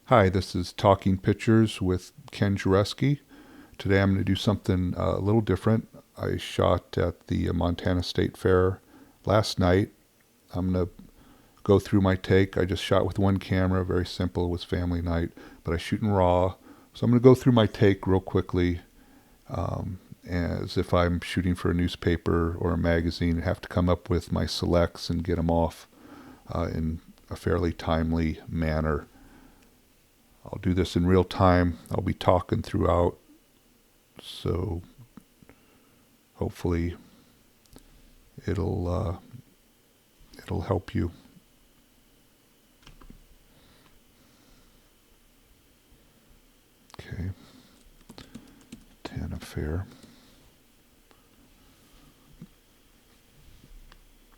Hi, this is Talking Pictures with Ken Jarecke. Today I'm going to do something a little different. I shot at the Montana State Fair last night. I'm going to go through my take. I just shot with one camera, very simple. It was family night, but I shoot in RAW. So I'm going to go through my take real quickly, as if I'm shooting for a newspaper or a magazine. I have to come up with my selects and get them off in a fairly timely manner. I'll do this in real time. I'll be talking throughout, so hopefully it'll help you. Okay, Montana Fair.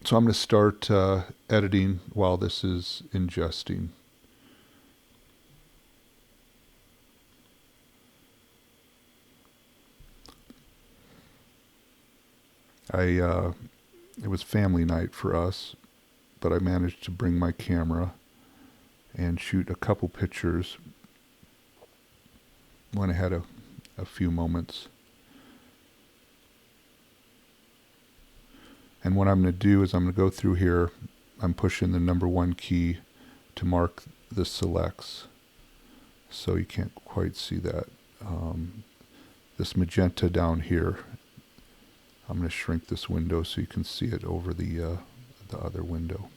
So I'm going to start editing while this is ingesting. It was family night for us, but I managed to bring my camera and shoot a couple pictures when I had a few moments. And what I'm going to do is I'm going to go through here. I'm pushing the number 1 key to mark the selects, so you can't quite see that. This magenta down here, I'm going to shrink this window so you can see it over the other window.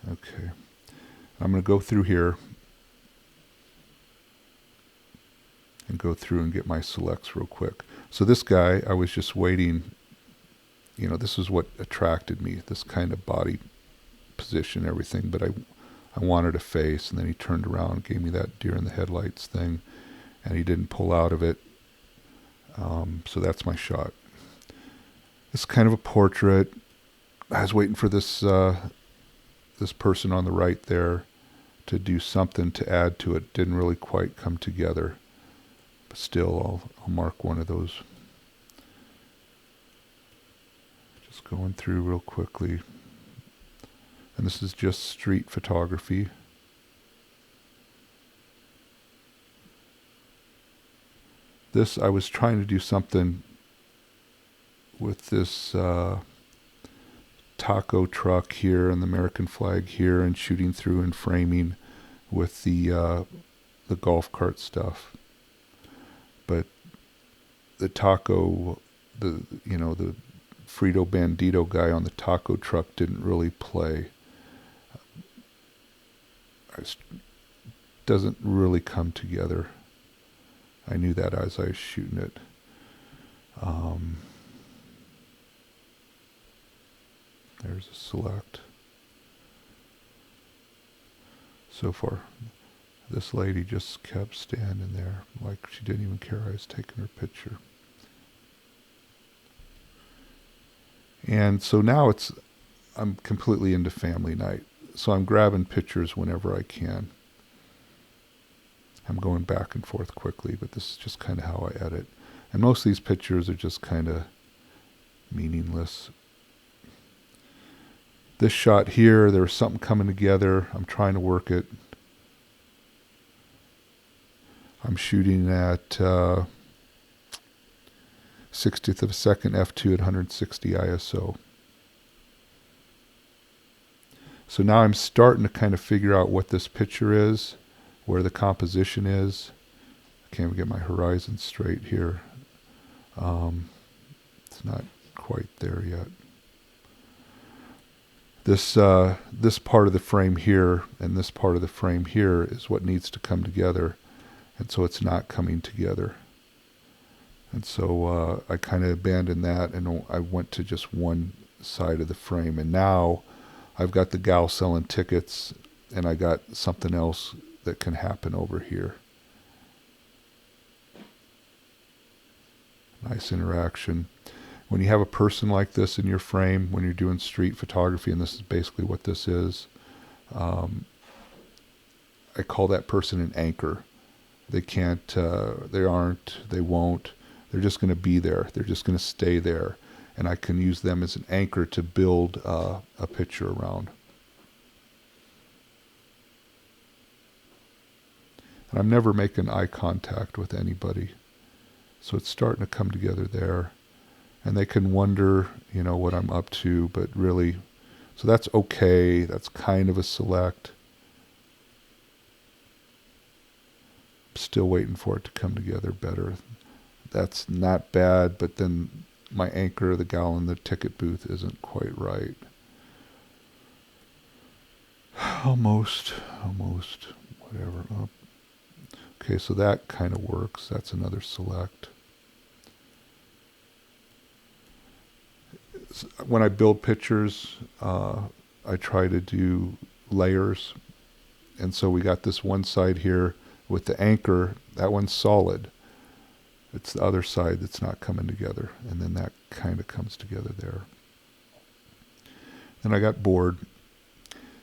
Okay. I'm going to go through here and go through and get my selects real quick. So this guy, I was just waiting. This is what attracted me, this kind of body position, everything. But I wanted a face, and then he turned around and gave me that deer in the headlights thing, and he didn't pull out of it. So that's my shot. It's kind of a portrait. I was waiting for this person on the right there to do something to add to it. Didn't really quite come together. But still, I'll mark one of those. Just going through real quickly. And this is just street photography. This, I was trying to do something with this taco truck here and the American flag here, and shooting through and framing with the golf cart stuff. But the taco, the Frito Bandito guy on the taco truck didn't really play. It doesn't really come together. I knew that as I was shooting it. There's a select. So far, this lady just kept standing there like she didn't even care I was taking her picture. And so now I'm completely into family night. So I'm grabbing pictures whenever I can. I'm going back and forth quickly, but this is just kind of how I edit. And most of these pictures are just kind of meaningless. This shot here, there was something coming together. I'm trying to work it. I'm shooting at 60th of a second f2 at 160 ISO. So now I'm starting to kind of figure out what this picture is, where the composition is. I can't even get my horizon straight here. It's not quite there yet. This part of the frame here and this part of the frame here is what needs to come together, and so it's not coming together. And so I kind of abandoned that, and I went to just one side of the frame. And now I've got the gal selling tickets, and I got something else that can happen over here. Nice interaction. When you have a person like this in your frame, when you're doing street photography, and this is basically what this is, I call that person an anchor. They can't, they aren't, they won't. They're just going to be there. They're just going to stay there. And I can use them as an anchor to build a picture around. And I'm never making eye contact with anybody. So it's starting to come together there. And they can wonder, what I'm up to, but really, so that's okay. That's kind of a select. Still waiting for it to come together better. That's not bad, but then my anchor, the gal in the ticket booth, isn't quite right. Almost, whatever. Oh. Okay, so that kind of works. That's another select. When I build pictures, I try to do layers. And so we got this one side here with the anchor. That one's solid. It's the other side that's not coming together. And then that kind of comes together there. Then I got bored.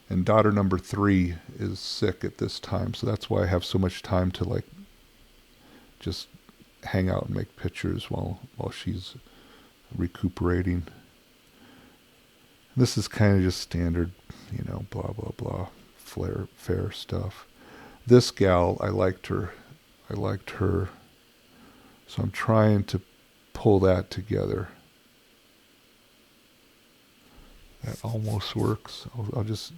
And daughter number 3 is sick at this time. So that's why I have so much time to just hang out and make pictures while she's recuperating. This is kind of just standard, blah, blah, blah, fair stuff. This gal, I liked her. So I'm trying to pull that together. That almost works. I'll just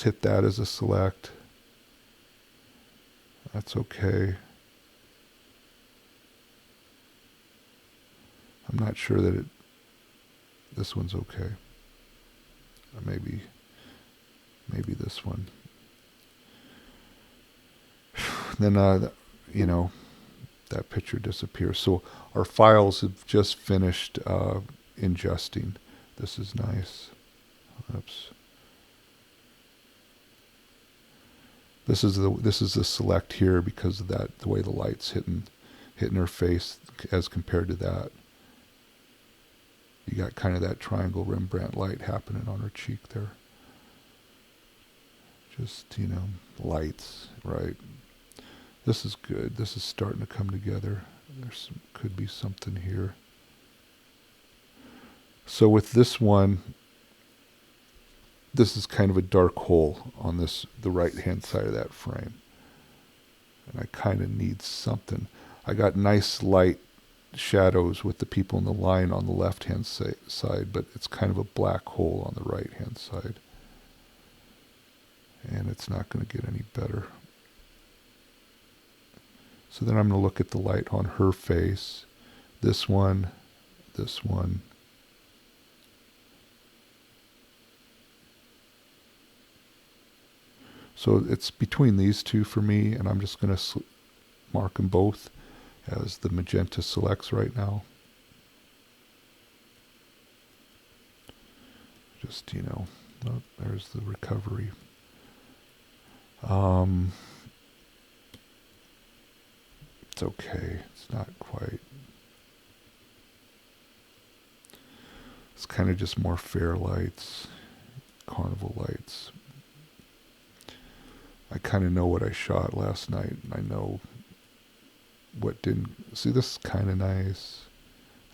hit that as a select. That's okay. I'm not sure that this one's okay. Maybe this one. Then, that picture disappears. So our files have just finished ingesting. This is nice. Oops. This is the select here because of that, the way the light's hitting her face as compared to that. You got kind of that triangle Rembrandt light happening on her cheek there. Just, lights, right? This is good. This is starting to come together. Could be something here. So with this one, this is kind of a dark hole on the right-hand side of that frame. And I kind of need something. I got nice light shadows with the people in the line on the left-hand side, but it's kind of a black hole on the right-hand side. And it's not going to get any better. So then I'm going to look at the light on her face. This one. So it's between these two for me, and I'm just going to mark them both as the magenta selects right now. Just, oh, there's the recovery. It's okay. It's not quite. It's kind of just more fair lights, carnival lights. I kind of know what I shot last night, and I know what didn't. See, this is kind of nice.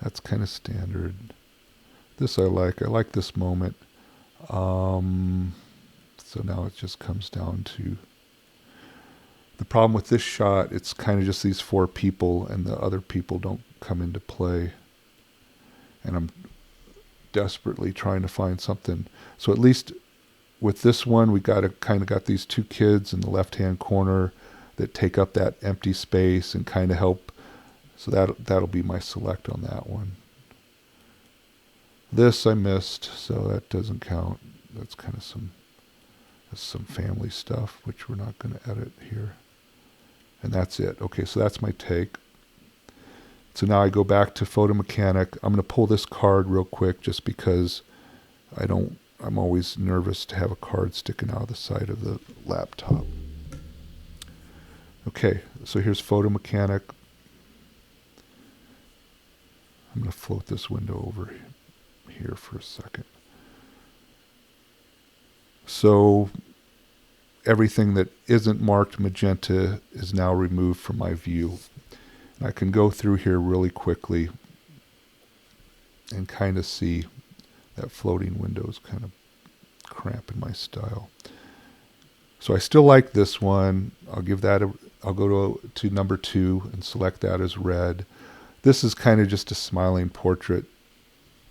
That's kind of standard. This I like. I like this moment. So now it just comes down to the problem with this shot. It's kind of just these 4 people, and the other people don't come into play. And I'm desperately trying to find something. So at least with this one, we got these 2 kids in the left-hand corner that take up that empty space and kind of help. So that'll be my select on that one. This I missed, so that doesn't count. That's kind of some family stuff, which we're not going to edit here. And that's it. Okay, so that's my take. So now I go back to Photo Mechanic. I'm going to pull this card real quick just because I'm always nervous to have a card sticking out of the side of the laptop. Okay, so here's Photo Mechanic. I'm going to float this window over here for a second. So everything that isn't marked magenta is now removed from my view. And I can go through here really quickly and kind of see that floating window is kind of cramping my style. So I still like this one. I'll give that I'll go to number 2 and select that as red. This is kind of just a smiling portrait.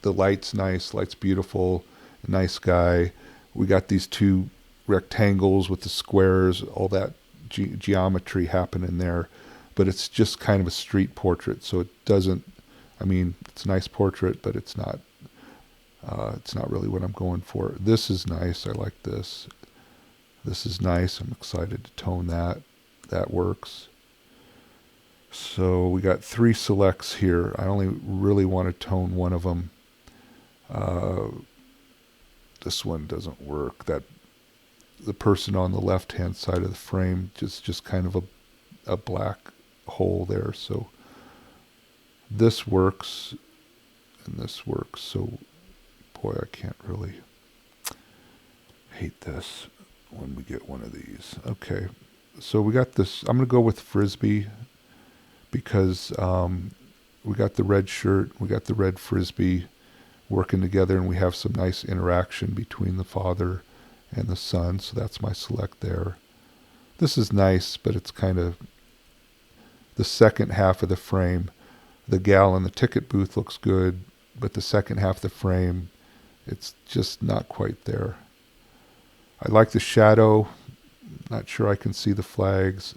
The light's nice, light's beautiful, a nice guy. We got these 2 rectangles with the squares, all that geometry happening there. But it's just kind of a street portrait, so it doesn't, I mean, it's a nice portrait, but it's not really what I'm going for. This is nice. I like this. This is nice. I'm excited to tone that. That works. So we got 3 selects here. I only really want to tone one of them. This one doesn't work. That the person on the left-hand side of the frame just kind of a black hole there. So this works and this works. So boy, I can't really hate this when we get one of these. Okay, so we got this. I'm going to go with Frisbee because we got the red shirt, we got the red Frisbee working together, and we have some nice interaction between the father and the son. So that's my select there. This is nice, but it's kind of the second half of the frame. The gal in the ticket booth looks good, but the second half of the frame, it's just not quite there. I like the shadow. Not sure I can see the flags.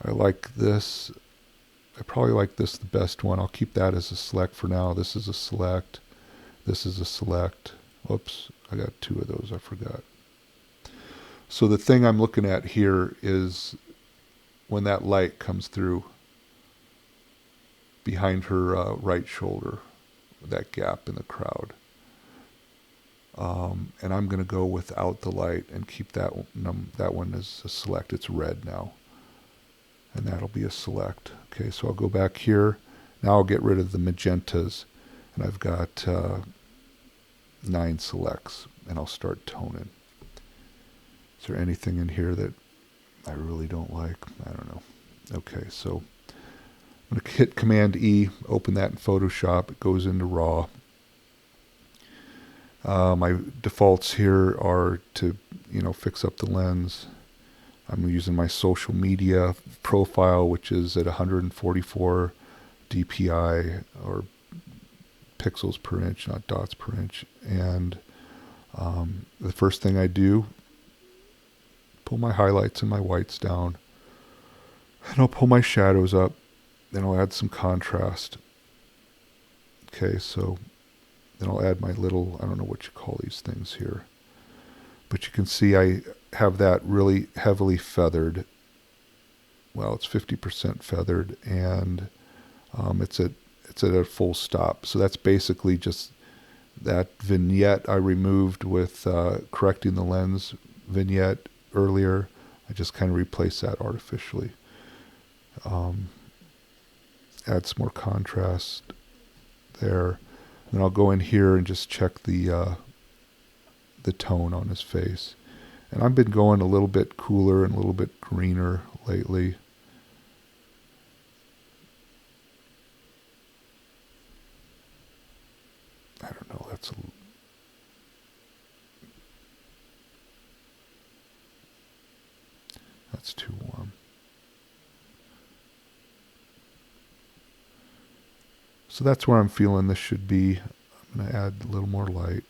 I like this. I probably like this the best one. I'll keep that as a select for now. This is a select. This is a select. Whoops, I got 2 of those. I forgot. So the thing I'm looking at here is when that light comes through behind her right shoulder, that gap in the crowd. And I'm going to go without the light and keep that one as a select. It's red now. And that'll be a select. Okay, so I'll go back here. Now I'll get rid of the magentas. And I've got 9 selects. And I'll start toning. Is there anything in here that I really don't like? I don't know. Okay, so I'm going to hit Command E, open that in Photoshop. It goes into RAW. My defaults here are to, fix up the lens. I'm using my social media profile, which is at 144 DPI, or pixels per inch, not dots per inch. And the first thing I do, pull my highlights and my whites down. And I'll pull my shadows up. Then I'll add some contrast. Okay, so then I'll add my little, I don't know what you call these things here. But you can see I have that really heavily feathered. Well, it's 50% feathered, and it's at a full stop. So that's basically just that vignette I removed with correcting the lens vignette earlier. I just kind of replaced that artificially. Add some more contrast there. Then I'll go in here and just check the tone on his face. And I've been going a little bit cooler and a little bit greener lately. I don't know, that's too warm. So that's where I'm feeling this should be. I'm going to add a little more light.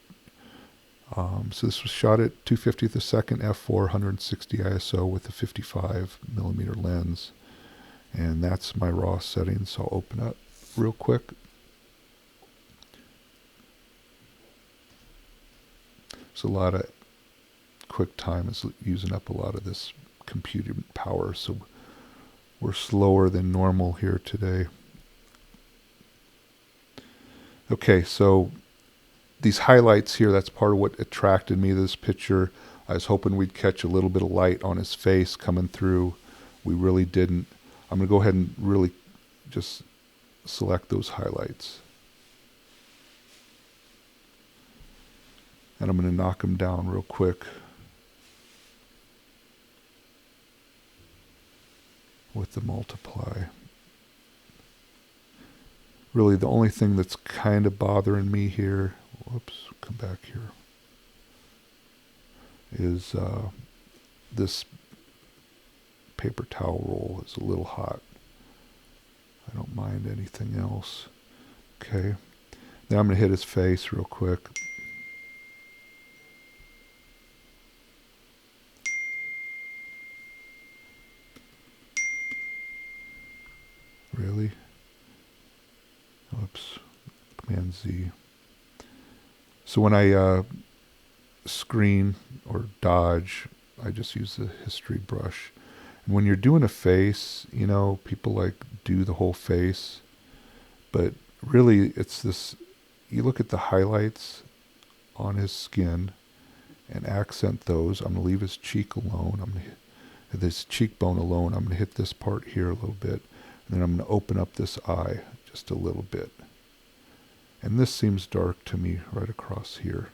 So this was shot at 2/50th a second, f4, 160 ISO with a 55 millimeter lens. And that's my raw settings. So I'll open up real quick. So a lot of QuickTime is using up a lot of this computer power. So we're slower than normal here today. Okay, so these highlights here, that's part of what attracted me to this picture. I was hoping we'd catch a little bit of light on his face coming through. We really didn't. I'm going to go ahead and really just select those highlights. And I'm going to knock them down real quick with the multiply. Really the only thing that's kind of bothering me here, whoops, come back here, is this paper towel roll is a little hot. I don't mind anything else. Okay. Now I'm going to hit his face real quick. Really? Oops. Command Z. So when I screen or dodge, I just use the history brush. And when you're doing a face, you know, people like do the whole face, but really it's this, you look at the highlights on his skin and accent those. I'm going to leave his cheek alone. I'm going to hit this cheekbone alone. I'm going to hit this part here a little bit, and then I'm going to open up this eye just a little bit. And this seems dark to me right across here.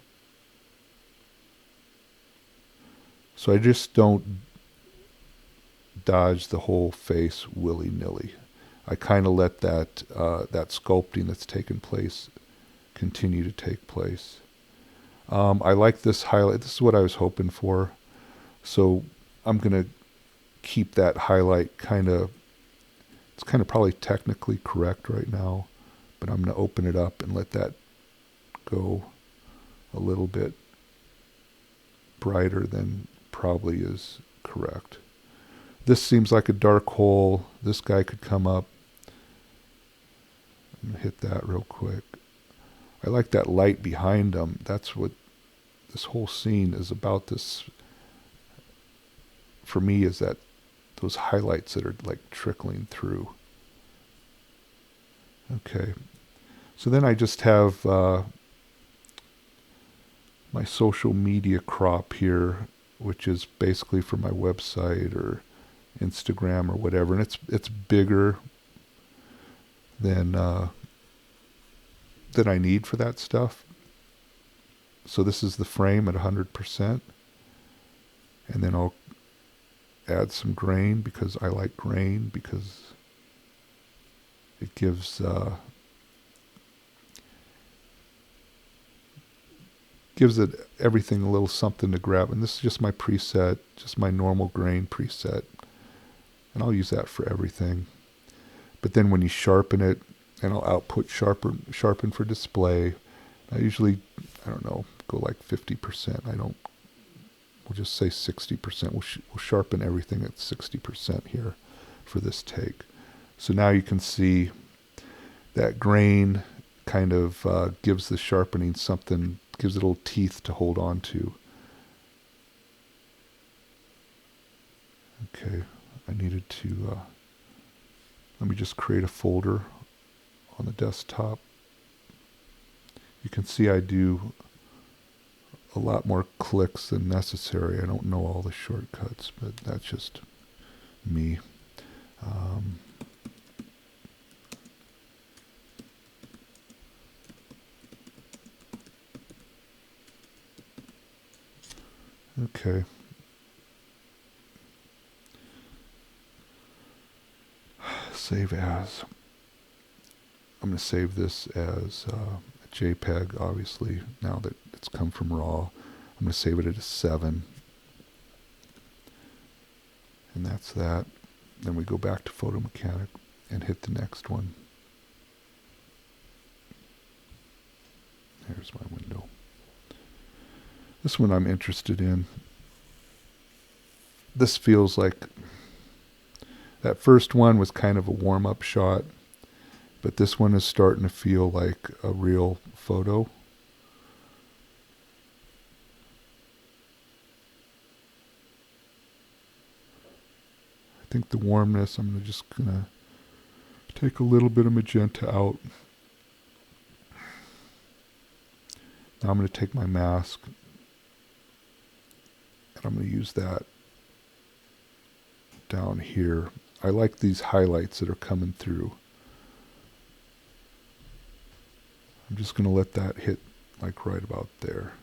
So I just don't dodge the whole face willy-nilly. I kind of let that that sculpting that's taken place continue to take place. I like this highlight. This is what I was hoping for. So I'm going to keep that highlight kind of, it's kind of probably technically correct right now, but I'm going to open it up and let that go a little bit brighter than probably is correct. This seems like a dark hole. This guy could come up. I'm going to hit that real quick. I like that light behind him. That's what this whole scene is about. This, for me, is that those highlights that are like trickling through. Okay. So then I just have my social media crop here, which is basically for my website or Instagram or whatever, and it's bigger than I need for that stuff. So this is the frame at 100%, and then I'll add some grain because I like grain, because it gives it everything a little something to grab. And this is just my preset, just my normal grain preset, and I'll use that for everything. But then when you sharpen it, and I'll output sharpen for display, I usually, I don't know, go like 50%. We'll just say 60%. We'll sharpen everything at 60% here for this take. So now you can see that grain kind of gives the sharpening something, gives it little teeth to hold on to. Okay, I needed to, let me just create a folder on the desktop. You can see I do a lot more clicks than necessary. I don't know all the shortcuts, but that's just me. Okay. Save as. I'm going to save this as a JPEG, obviously, now that it's come from RAW. I'm going to save it at a 7. And that's that. Then we go back to Photo Mechanic and hit the next one. There's my window. This one I'm interested in. This feels like, that first one was kind of a warm-up shot, but this one is starting to feel like a real photo. I think the warmness, I'm just gonna take a little bit of magenta out. Now I'm going to take my mask and I'm going to use that down here. I like these highlights that are coming through. I'm just going to let that hit like right about there.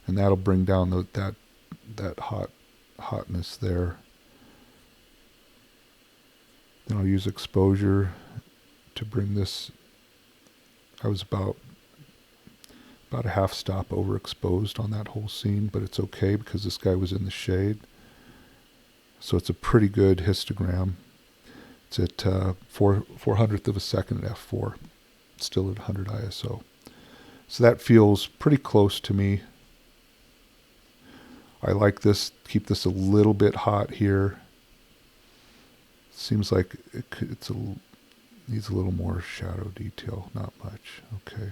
And that'll bring down that hotness there. Then I'll use exposure to bring this. I was about about a half stop overexposed on that whole scene, but it's okay because this guy was in the shade. So it's a pretty good histogram. It's at 400th of a second at f4, still at 100 ISO. So that feels pretty close to me. I like this, keep this a little bit hot here. Seems like it's needs a little more shadow detail, not much. Okay.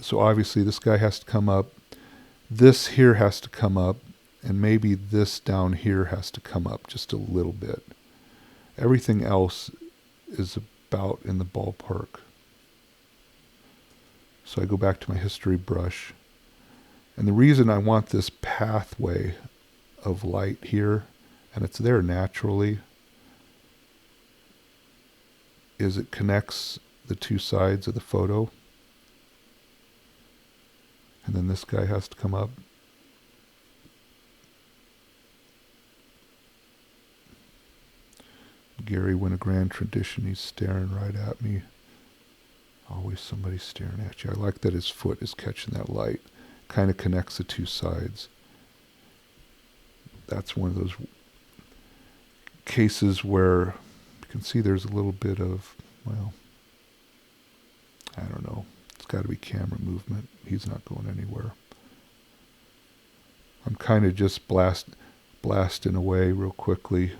So obviously this guy has to come up. This here has to come up, and maybe this down here has to come up just a little bit. Everything else is about in the ballpark. So I go back to my history brush. And the reason I want this pathway of light here, and it's there naturally, is it connects the two sides of the photo. And then this guy has to come up. Gary Winogrand tradition, he's staring right at me. Always somebody staring at you. I like that his foot is catching that light. Kind of connects the two sides. That's one of those cases where you can see there's a little bit of, well, I don't know. It's got to be camera movement. He's not going anywhere. I'm kind of just blasting away real quickly.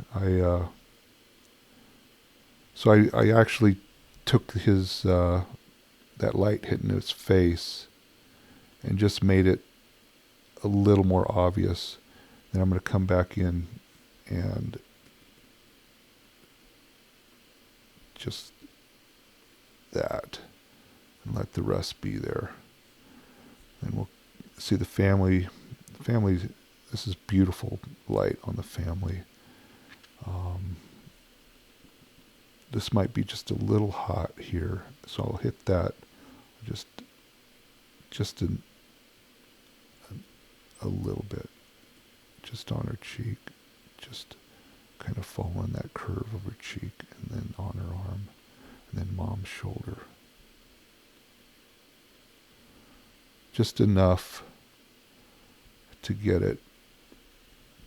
So I actually took his that light hitting his face and just made it a little more obvious. Then I'm going to come back in and just that, and let the rest be there. And we'll see the family. This is beautiful light on the family. This might be just a little hot here, so I'll hit that just a little bit, just on her cheek, just kind of following that curve of her cheek, and then on her arm, and then mom's shoulder. Just enough to get it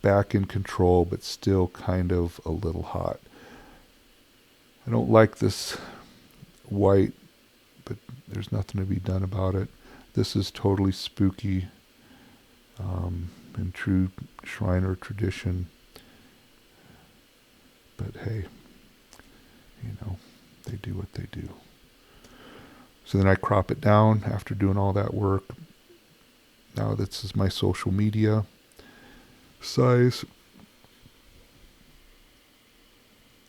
back in control, but still kind of a little hot. I don't like this white, but there's nothing to be done about it. This is totally spooky, in true Shriner tradition. But hey, they do what they do. So then I crop it down after doing all that work. Now this is my social media size.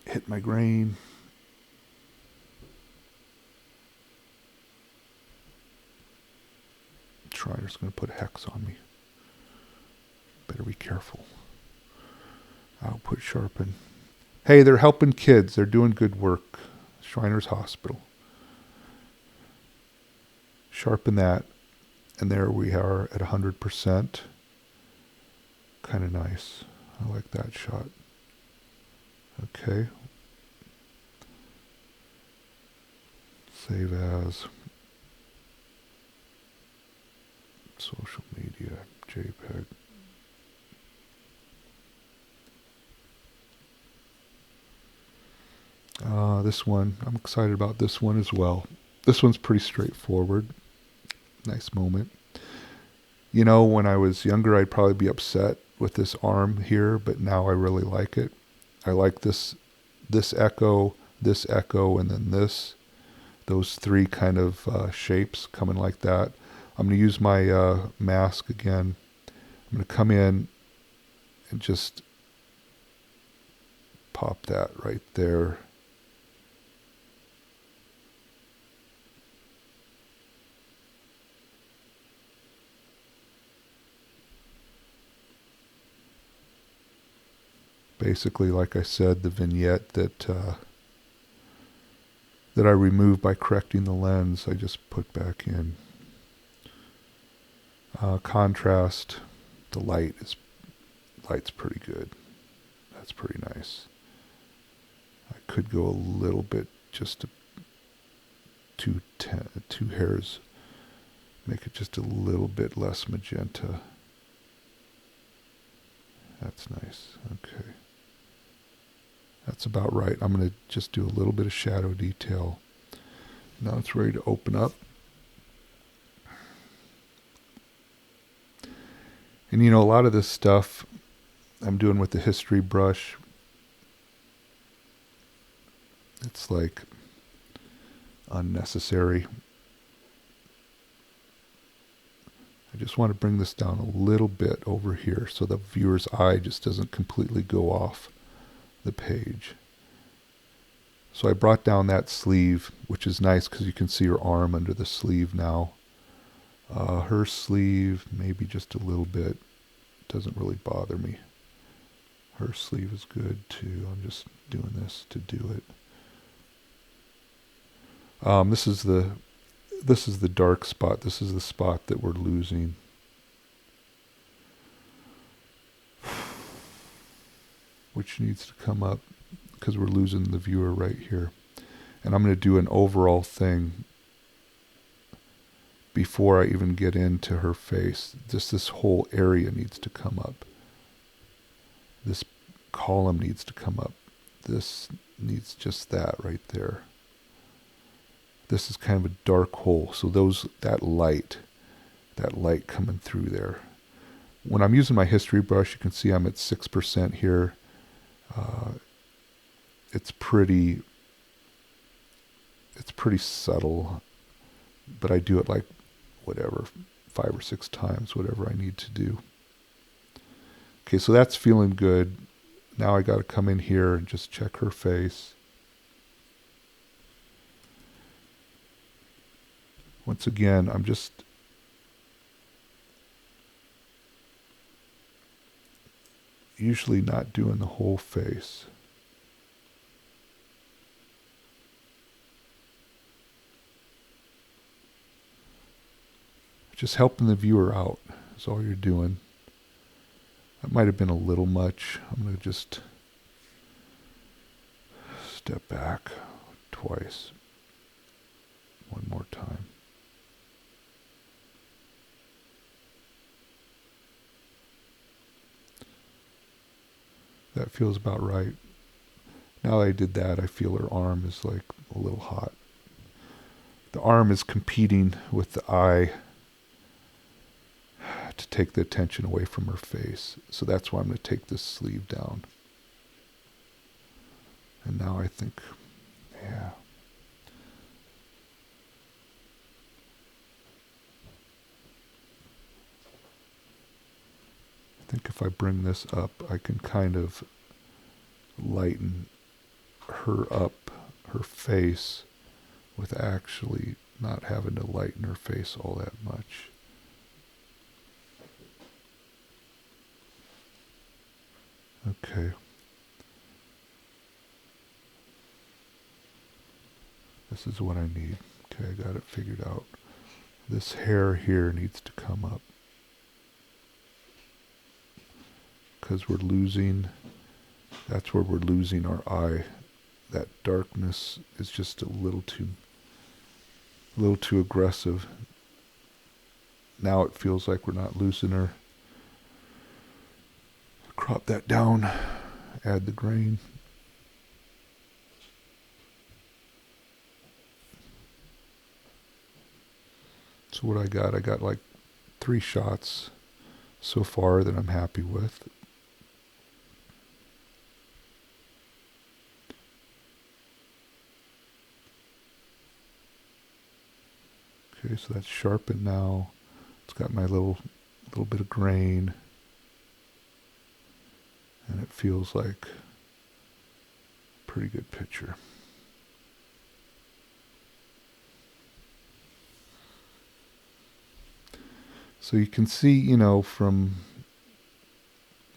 Hit my grain. Shriner's going to put a hex on me. Better be careful. Output sharpen. Hey, they're helping kids. They're doing good work. Shriner's Hospital. Sharpen that. And there we are at 100%. Kind of nice. I like that shot. Okay. Save as. Social media, JPEG. This one, I'm excited about this one as well. This one's pretty straightforward. Nice moment. When I was younger, I'd probably be upset with this arm here, but now I really like it. I like this echo, and then this. Those three kind of shapes coming like that. I'm going to use my mask again. I'm going to come in and just pop that right there. Basically, like I said, the vignette that I removed by correcting the lens, I just put back in. Contrast, The light's pretty good. That's pretty nice. I could go a little bit, just two hairs, make it just a little bit less magenta. That's nice. Okay. That's about right. I'm going to just do a little bit of shadow detail. Now it's ready to open up. And a lot of this stuff I'm doing with the history brush. It's like unnecessary. I just want to bring this down a little bit over here so the viewer's eye just doesn't completely go off the page. So I brought down that sleeve, which is nice because you can see her arm under the sleeve now. Her sleeve, maybe just a little bit. Doesn't really bother me. Her sleeve is good too. I'm just doing this to do it. This is the dark spot. This is the spot that we're losing. Which needs to come up because we're losing the viewer right here. And I'm going to do an overall thing before I even get into her face. Just this whole area needs to come up. This column needs to come up. This needs just that right there. This is kind of a dark hole. So that light coming through there. When I'm using my history brush, you can see I'm at 6% here. It's pretty subtle, but I do it like whatever, 5 or 6 times, whatever I need to do. Okay, so that's feeling good. Now I got to come in here and just check her face. Once again, I'm just usually not doing the whole face. Just helping the viewer out is all you're doing. That might have been a little much. I'm going to just step back twice. One more time. That feels about right. Now that I did that, I feel her arm is like a little hot. The arm is competing with the eye to take the attention away from her face. So that's why I'm going to take this sleeve down. And now I think, yeah. I think if I bring this up, I can kind of lighten her up, her face, with actually not having to lighten her face all that much. Okay. This is what I need. Okay, I got it figured out. This hair here needs to come up. Because we're losing, that's where we're losing our eye. That darkness is just a little too aggressive. Now it feels like we're not losing her. Crop that down, add the grain. So what I got like 3 shots so far that I'm happy with. Okay, so that's sharpened now. It's got my little bit of grain. And it feels like a pretty good picture. So you can see, from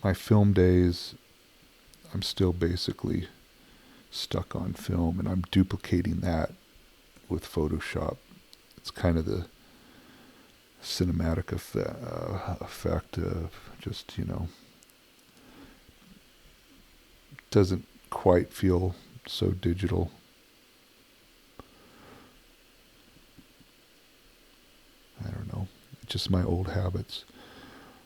my film days, I'm still basically stuck on film, and I'm duplicating that with Photoshop. It's kind of cinematic effect of just, doesn't quite feel so digital. I don't know. Just my old habits.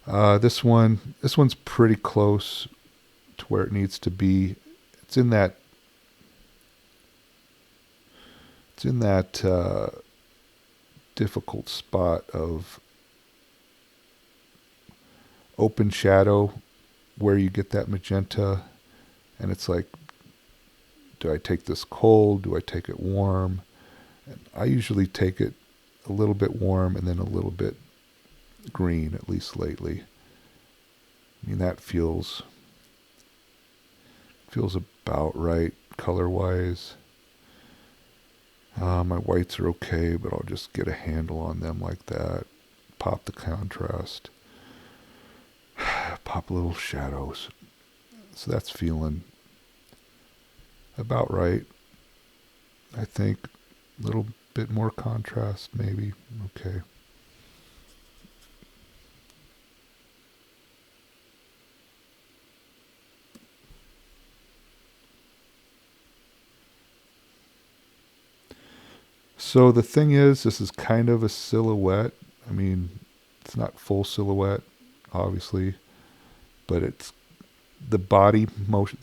This one's pretty close to where it needs to be. It's in that, it's in that difficult spot of open shadow where you get that magenta, and it's like, do I take this cold? Do I take it warm? And I usually take it a little bit warm and then a little bit green, at least lately. I mean, that feels about right color wise. My whites are okay, but I'll just get a handle on them like that. Pop the contrast. Pop little shadows. So that's feeling about right. I think a little bit more contrast, maybe. Okay. So the thing is, this is kind of a silhouette. I mean, it's not full silhouette, obviously, but it's the body motion.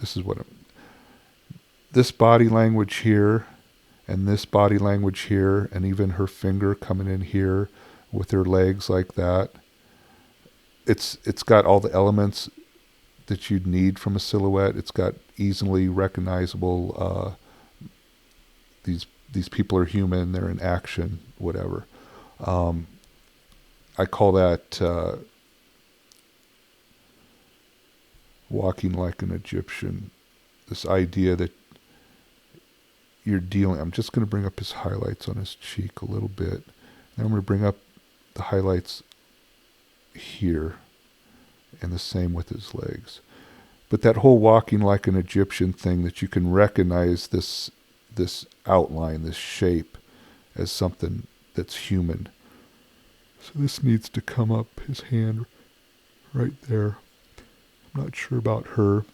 This body language here, and this body language here, and even her finger coming in here with her legs like that. It's got all the elements that you'd need from a silhouette. It's got easily recognizable. These people are human. They're in action. Whatever. I call that walking like an Egyptian. This idea that you're dealing. I'm just going to bring up his highlights on his cheek a little bit. Then I'm going to bring up the highlights here, and the same with his legs. But that whole walking like an Egyptian thing, that you can recognize this outline, this shape, as something that's human. So this needs to come up, his hand right there. I'm not sure about her.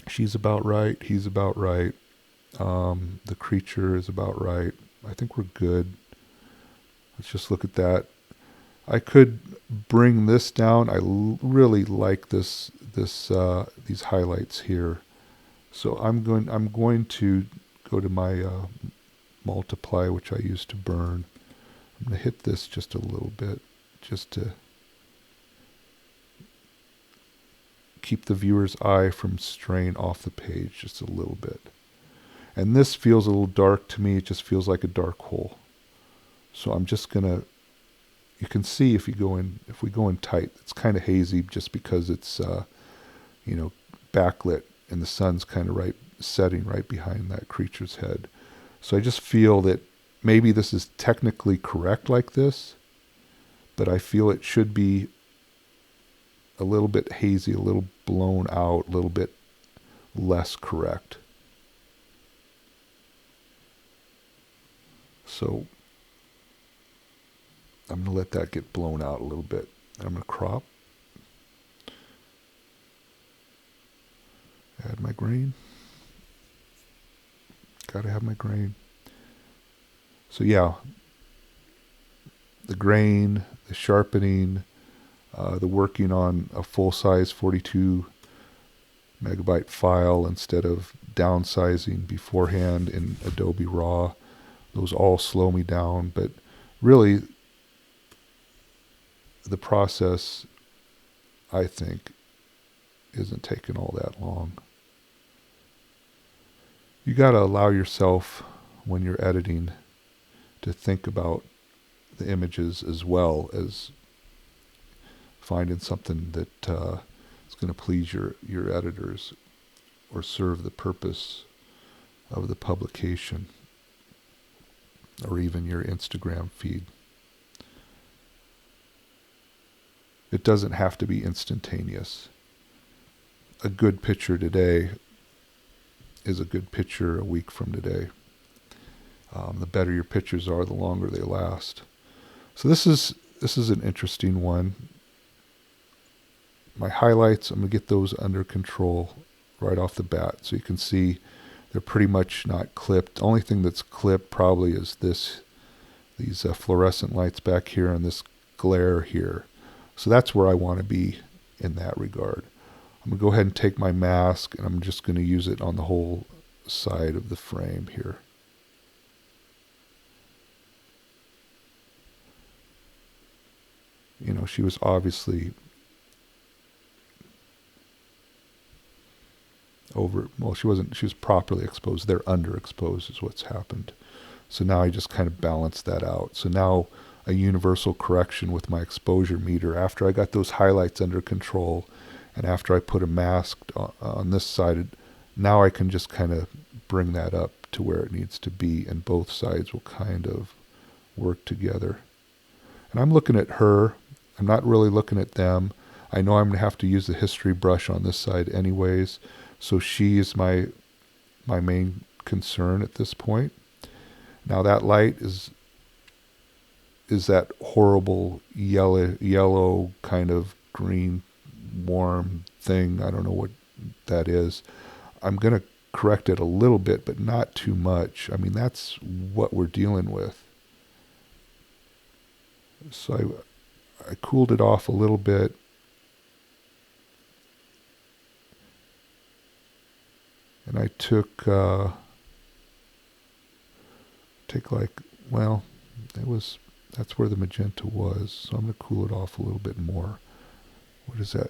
She's about right. He's about right. The creature is about right. I think we're good. Let's just look at that. I could bring this down. I really like these highlights here. So I'm going to go to my multiply, which I use to burn. I'm going to hit this just a little bit, just to keep the viewer's eye from straying off the page just a little bit. And this feels a little dark to me. It just feels like a dark hole. So I'm just gonna. You can see if we go in tight, it's kind of hazy just because it's backlit and the sun's kind of setting right behind that creature's head. So I just feel that maybe this is technically correct like this, but I feel it should be a little bit hazy, a little blown out, a little bit less correct. So I'm going to let that get blown out a little bit. I'm going to crop. Add my grain. Got to have my grain. So yeah, the grain, the sharpening, the working on a full-size 42 megabyte file instead of downsizing beforehand in Adobe Raw. Those all slow me down, but really the process, I think, isn't taking all that long. You got to allow yourself, when you're editing, to think about the images as well as finding something that is going to please your editors or serve the purpose of the publication or even your Instagram feed. It doesn't have to be instantaneous. A good picture today is a good picture a week from today. The better your pictures are, the longer they last. So this is this is an interesting one. My highlights, I'm going to get those under control right off the bat. So you can see they're pretty much not clipped. The only thing that's clipped probably is these fluorescent lights back here and this glare here. So that's where I want to be in that regard. I'm going to go ahead and take my mask, and I'm just going to use it on the whole side of the frame here. You know, she was obviously she was properly exposed. They're underexposed is what's happened. So now I just kind of balanced that out. So now a universal correction with my exposure meter after I got those highlights under control, and after I put a mask on this side, now I can just kind of bring that up to where it needs to be, and both sides will kind of work together. And I'm looking at her. I'm not really looking at them. I know I'm going to have to use the history brush on this side anyways, so she is my main concern at this point. Now that light is that horrible yellow kind of green warm thing. I don't know what that is. I'm going to correct it a little bit, but not too much. I mean, that's what we're dealing with. So I cooled it off a little bit. And I took that's where the magenta was. So I'm going to cool it off a little bit more. What is that?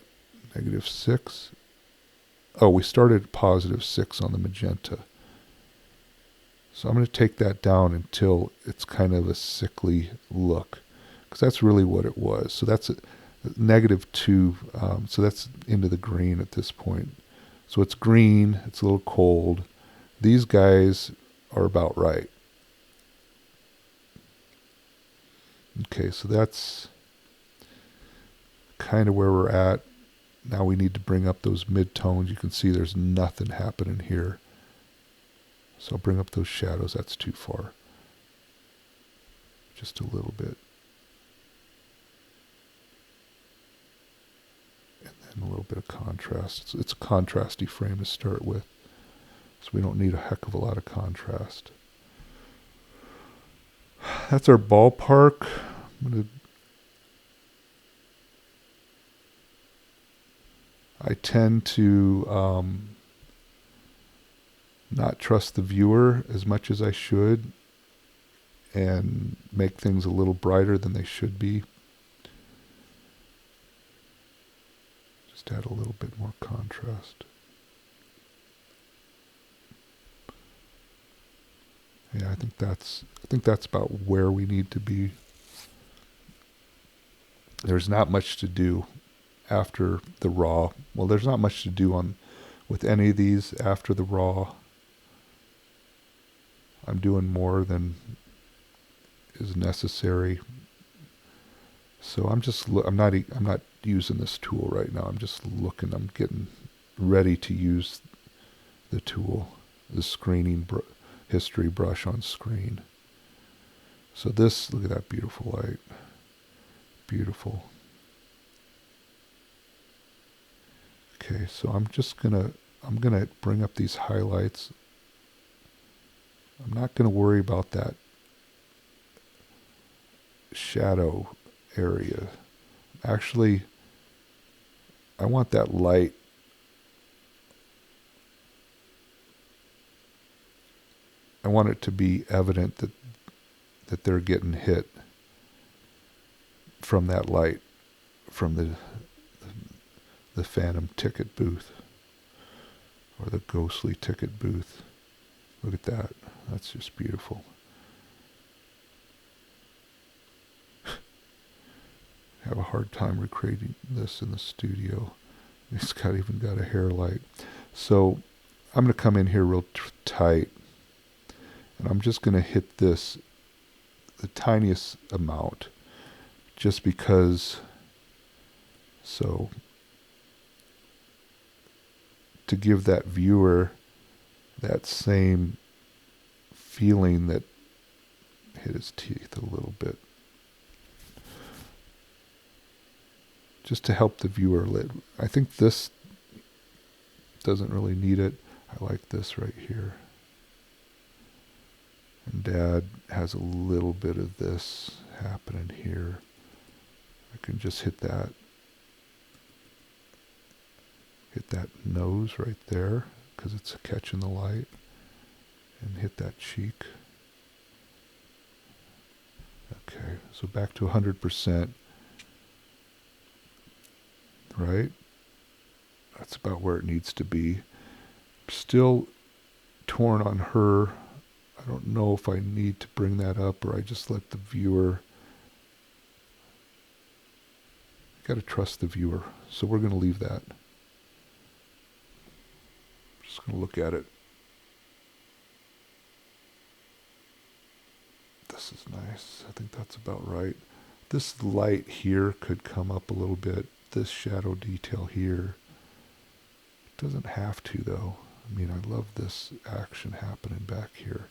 -6? Oh, we started +6 on the magenta. So I'm going to take that down until it's kind of a sickly look, because that's really what it was. So that's -2. So that's into the green at this point. So it's green. It's a little cold. These guys are about right. Okay, so that's kind of where we're at. Now we need to bring up those mid-tones. You can see there's nothing happening here. So I'll bring up those shadows. That's too far. Just a little bit. And then a little bit of contrast. It's a contrasty frame to start with, so we don't need a heck of a lot of contrast. That's our ballpark. I tend to not trust the viewer as much as I should and make things a little brighter than they should be. Just add a little bit more contrast. Yeah, I think that's about where we need to be. There's not much to do after the raw. Well, there's not much to do with any of these after the raw. I'm doing more than is necessary. So I'm not using this tool right now. I'm just looking. I'm getting ready to use the tool, the screening history brush on screen. So look at that beautiful light. Beautiful. Okay, so I'm gonna bring up these highlights. I'm not gonna worry about that shadow area. Actually, I want that light. I want it to be evident that they're getting hit from that light, from the phantom ticket booth, or the ghostly ticket booth. Look at that. That's just beautiful. I have a hard time recreating this in the studio. It's even got a hair light. So I'm going to come in here real tight, and I'm just going to hit this the tiniest amount, just because, so to give that viewer that same feeling that hit his teeth a little bit. just to help the viewer. I think this doesn't really need it. I like this right here. And Dad has a little bit of this happening here. I can just hit that nose right there because it's catching the light, and hit that cheek. Okay, so back to 100%, right? That's about where it needs to be. Still torn on her. I don't know if I need to bring that up or I just let the viewer. Got to trust the viewer. So we're going to leave that. Just going to look at it. This is nice. I think that's about right. This light here could come up a little bit. This shadow detail here. It doesn't have to though. I mean, I love this action happening back here.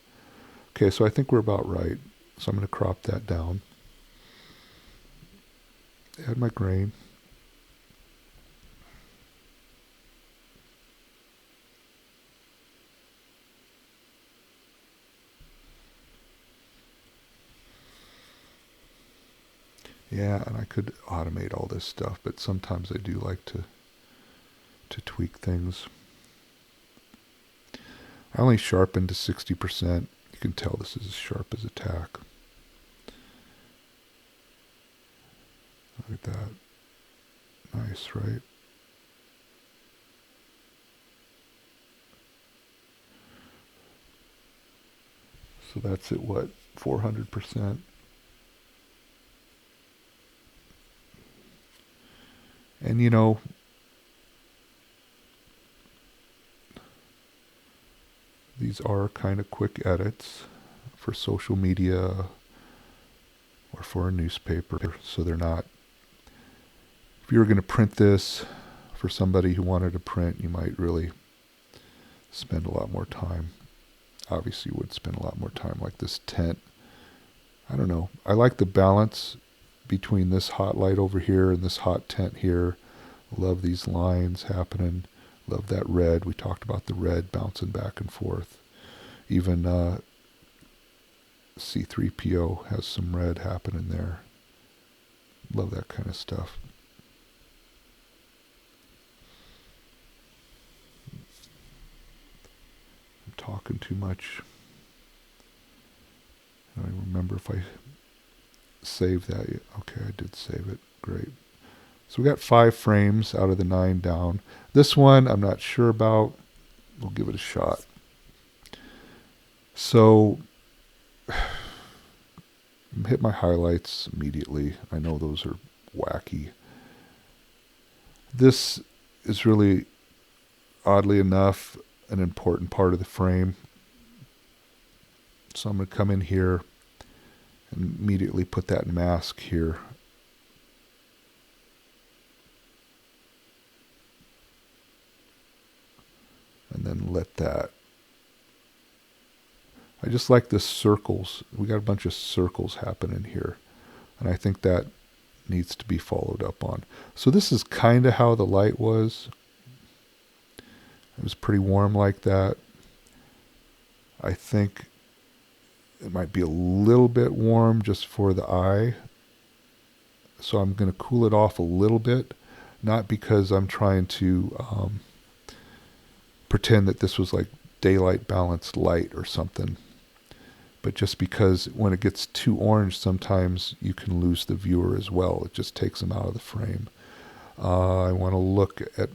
Okay, so I think we're about right. So I'm going to crop that down. Add my grain. Yeah, and I could automate all this stuff, but sometimes I do like to tweak things. I only sharpened to 60%. You can tell this is as sharp as a tack. Look at that. Nice, right? So that's at what? 400%. And you know, these are kind of quick edits for social media or for a newspaper, so they're not. If you were going to print this for somebody who wanted to print, you might really spend a lot more time. Obviously, you would spend a lot more time, like this tent. I don't know. I like the balance between this hot light over here and this hot tent here. Love these lines happening. Love that red. We talked about the red bouncing back and forth. Even C3PO has some red happening there. Love that kind of stuff. I'm talking too much. I don't remember if I saved that yet. Okay, I did save it. Great. So we got 5 frames out of the 9 down. This one I'm not sure about. We'll give it a shot. So hit my highlights immediately. I know those are wacky. This is really, oddly enough, an important part of the frame. So I'm going to come in here and immediately put that mask here. And then let that. I just like the circles. We got a bunch of circles happening here. And I think that needs to be followed up on. So this is kind of how the light was. It was pretty warm like that. I think it might be a little bit warm just for the eye. So I'm going to cool it off a little bit. Not because I'm trying to pretend that this was like daylight balanced light or something. But just because when it gets too orange, sometimes you can lose the viewer as well. It just takes them out of the frame. I want to look at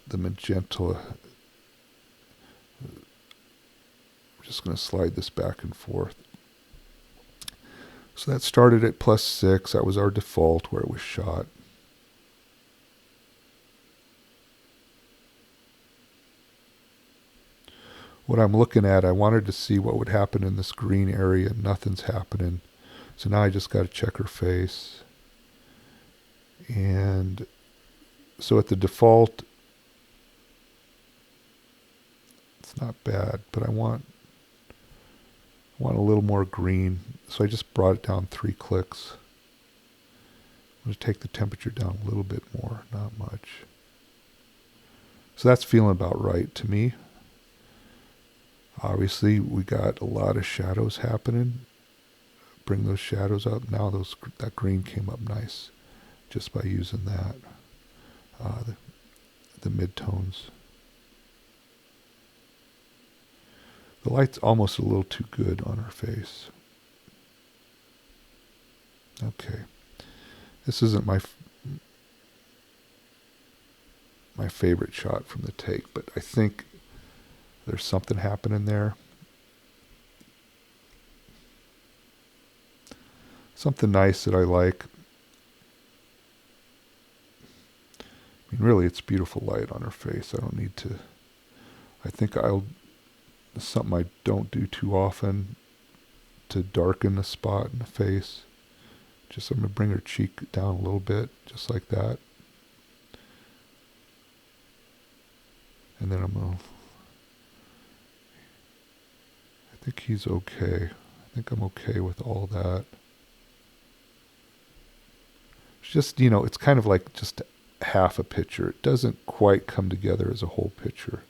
the magenta. I'm just going to slide this back and forth. So that started at +6. That was our default where it was shot. What I'm looking at, I wanted to see what would happen in this green area. Nothing's happening. So now I just got to check her face. And so at the default, it's not bad, but I want a little more green. So I just brought it down 3 clicks. I'm going to take the temperature down a little bit more, not much. So that's feeling about right to me. Obviously, we got a lot of shadows happening. Bring those shadows up. Now that green came up nice just by using that. The mid-tones. The light's almost a little too good on her face. Okay. This isn't my favorite shot from the take, but I think there's something happening there. Something nice that I like. I mean, really, it's beautiful light on her face. I don't need to... I think it's something I don't do too often, to darken a spot in the face. I'm going to bring her cheek down a little bit, just like that. And then I think he's okay. I think I'm okay with all that. It's just, it's kind of like just half a picture. It doesn't quite come together as a whole picture.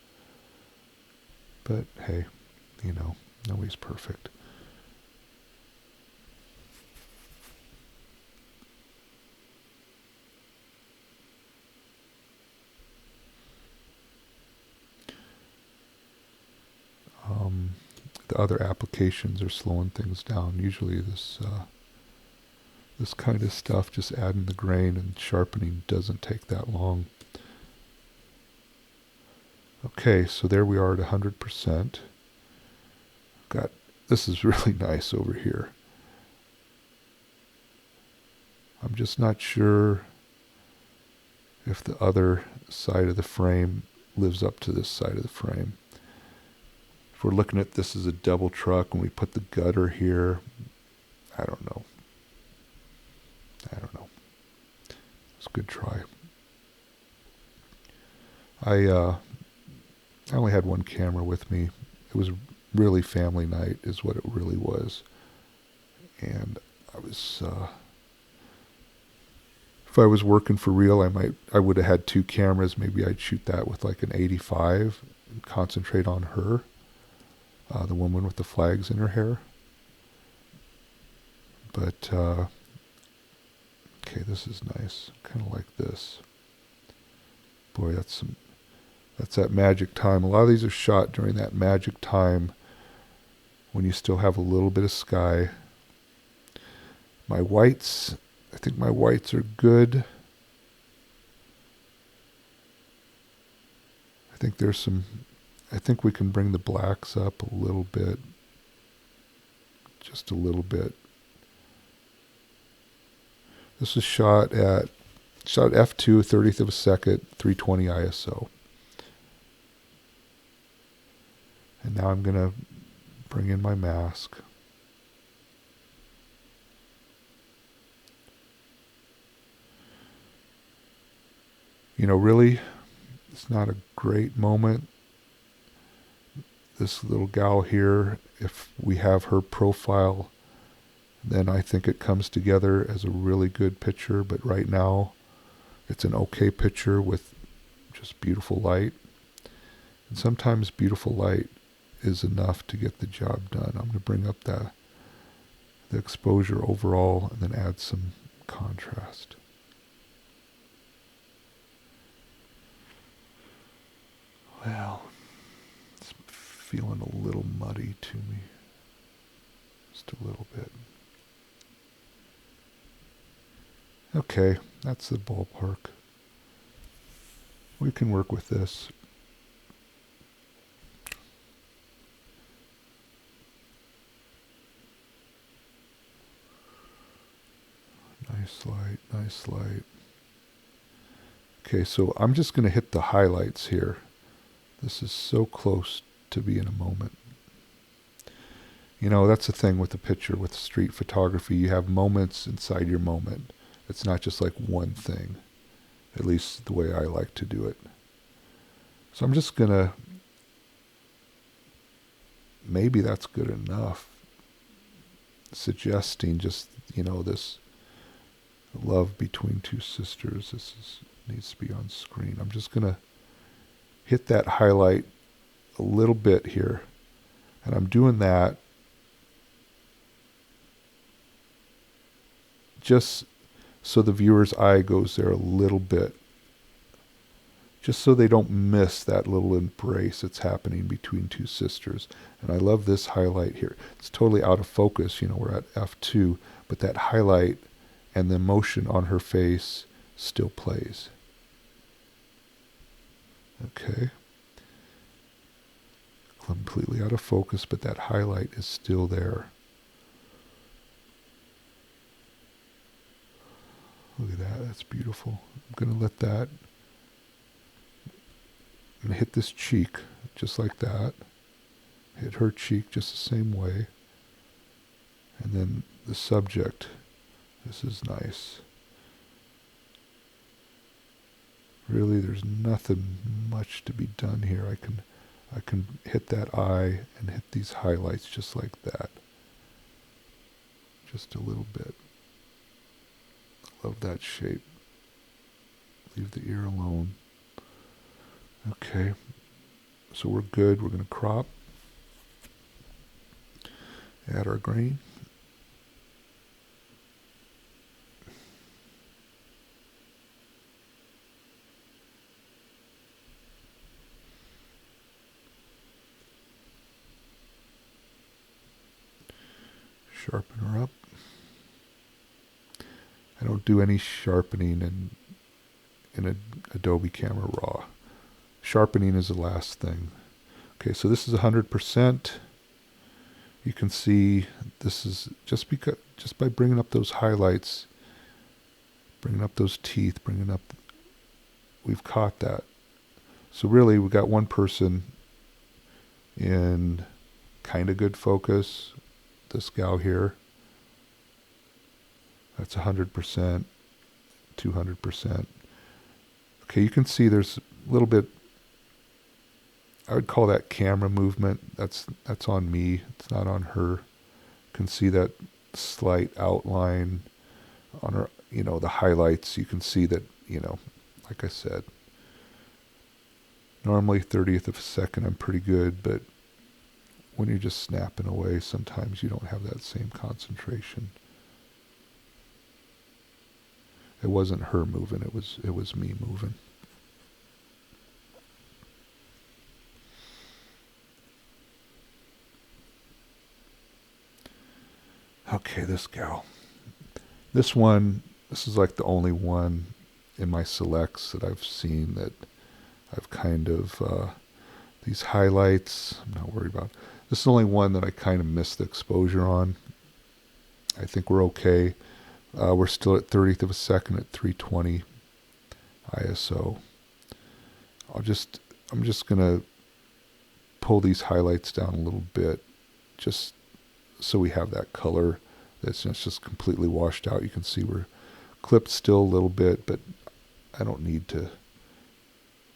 But hey, nobody's perfect. The other applications are slowing things down. Usually this kind of stuff, just adding the grain and sharpening, doesn't take that long. Okay, so there we are at 100%. This is really nice over here. I'm just not sure if the other side of the frame lives up to this side of the frame. If we're looking at this as a double truck and we put the gutter here, I don't know. It's a good try. I only had one camera with me. It was really family night is what it really was. And if I was working for real, I would have had two cameras. Maybe I'd shoot that with like an 85 and concentrate on her, the woman with the flags in her hair. But okay, this is nice. Kind of like this. Boy, that's that magic time. A lot of these are shot during that magic time when you still have a little bit of sky. I think my whites are good. I think we can bring the blacks up a little bit. Just a little bit. This is shot f2, 30th of a second, 320 ISO. And now I'm going to bring in my mask. Really, it's not a great moment. This little gal here, if we have her profile, then I think it comes together as a really good picture. But right now, it's an okay picture with just beautiful light. And sometimes beautiful light is enough to get the job done. I'm going to bring up the exposure overall and then add some contrast. Well, it's feeling a little muddy to me. Just a little bit. Okay, that's the ballpark. We can work with this. Nice light, nice light. Okay, so I'm just going to hit the highlights here. This is so close to being a moment. That's the thing with the picture, with street photography. You have moments inside your moment. It's not just like one thing, at least the way I like to do it. So I'm just going to, maybe that's good enough, suggesting just, this Love between two sisters. Needs to be on screen. I'm just going to hit that highlight a little bit here. And I'm doing that just so the viewer's eye goes there a little bit. Just so they don't miss that little embrace that's happening between two sisters. And I love this highlight here. It's totally out of focus, we're at f2, but that highlight and the emotion on her face still plays. Okay. Completely out of focus, but that highlight is still there. Look at that, that's beautiful. I'm going to let that, I'm going to hit this cheek just like that. Hit her cheek just the same way. And then the subject, this is nice. Really, there's nothing much to be done here. I can hit that eye and hit these highlights just like that. Just a little bit. Love that shape. Leave the ear alone. Okay, so we're good. We're going to crop. Add our grain. Sharpen her up. I don't do any sharpening in a Adobe Camera Raw. Sharpening is the last thing. Okay, so this is 100%. You can see this is just by bringing up those highlights, bringing up those teeth, we've caught that. So really, we got one person in kind of good focus. This gal here. That's 100%, 200%. Okay, you can see there's a little bit, I would call that camera movement. That's on me. It's not on her. You can see that slight outline on her, the highlights. You can see that, like I said, normally 30th of a second I'm pretty good, but when you're just snapping away, sometimes you don't have that same concentration. It wasn't her moving, it was me moving. Okay, this gal. This is like the only one in my selects that I've seen that I've kind of, these highlights, I'm not worried about. This is the only one that I kind of missed the exposure on. I think we're okay. We're still at 30th of a second at 320 ISO. I'm just gonna pull these highlights down a little bit, just so we have that color that's just completely washed out. You can see we're clipped still a little bit, but I don't need to.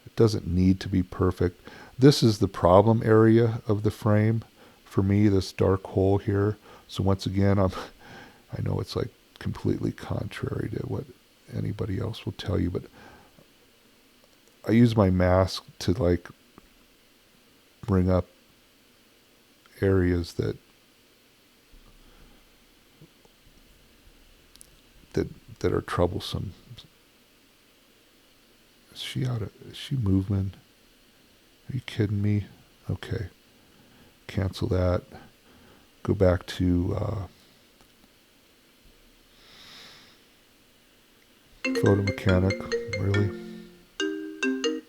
It doesn't need to be perfect. This is the problem area of the frame for me, this dark hole here. So once again, I know it's like completely contrary to what anybody else will tell you, but I use my mask to like bring up areas that are troublesome. Is she moving? Are you kidding me? Okay. Cancel that. Go back to photo mechanic. Really? I'm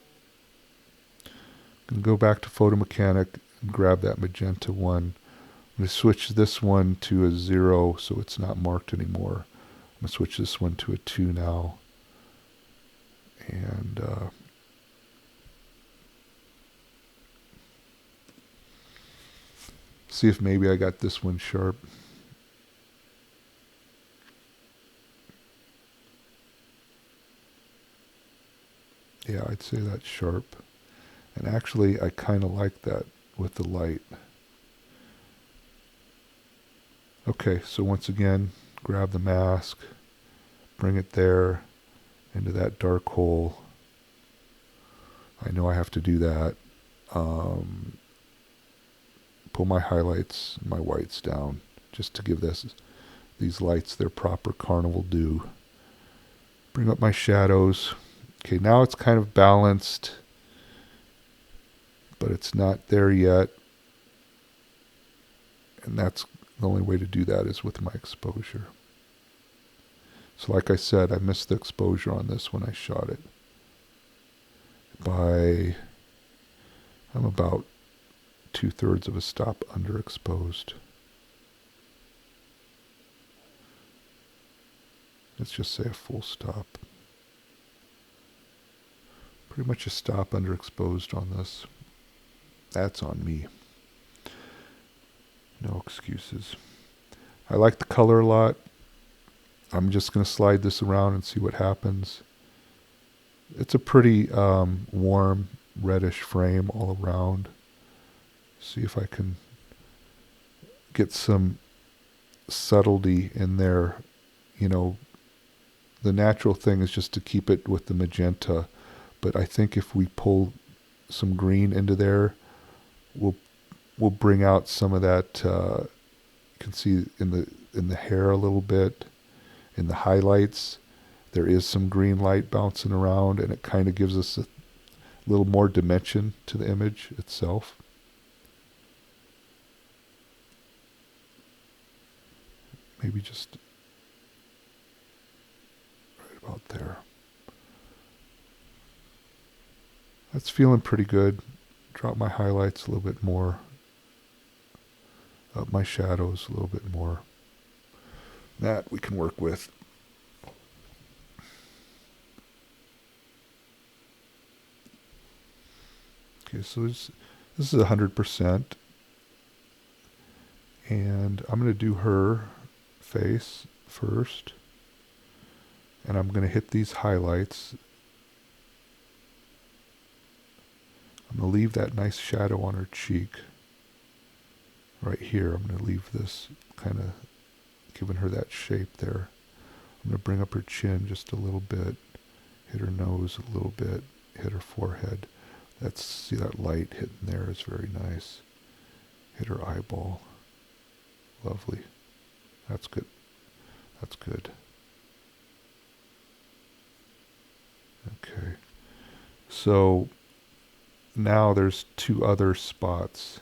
going to go back to photo mechanic and grab that magenta one. I'm going to switch this one to a 0 so it's not marked anymore. I'm going to switch this one to a 2 now. And see if maybe I got this one sharp. Yeah, I'd say that's sharp. And actually, I kind of like that with the light. Okay, so once again, grab the mask, bring it there into that dark hole. I know I have to do that. Pull my highlights and my whites down just to give these lights their proper carnival due. Bring up my shadows. Okay, now it's kind of balanced, but it's not there yet. And that's the only way to do that is with my exposure. So like I said, I missed the exposure on this when I shot it. I'm about 2/3 of a stop underexposed. Let's just say a full stop. Pretty much a stop underexposed on this. That's on me. No excuses. I like the color a lot. I'm just going to slide this around and see what happens. It's a pretty warm reddish frame all around. See if I can get some subtlety in there. You know, the natural thing is just to keep it with the magenta, but I think if we pull some green into there, we'll bring out some of that. You can see in the hair a little bit, in the highlights. There is some green light bouncing around, and it kind of gives us a little more dimension to the image itself. Maybe just right about there. That's feeling pretty good. Drop my highlights a little bit more. Up my shadows a little bit more. That we can work with. Okay, so this is 100%. And I'm going to do her face first. And I'm going to hit these highlights. I'm going to leave that nice shadow on her cheek. Right here, I'm going to leave this kind of giving her that shape there. I'm going to bring up her chin just a little bit. Hit her nose a little bit. Hit her forehead. See that light hitting there is very nice. Hit her eyeball. Lovely. That's good. That's good. Okay. So now there's two other spots.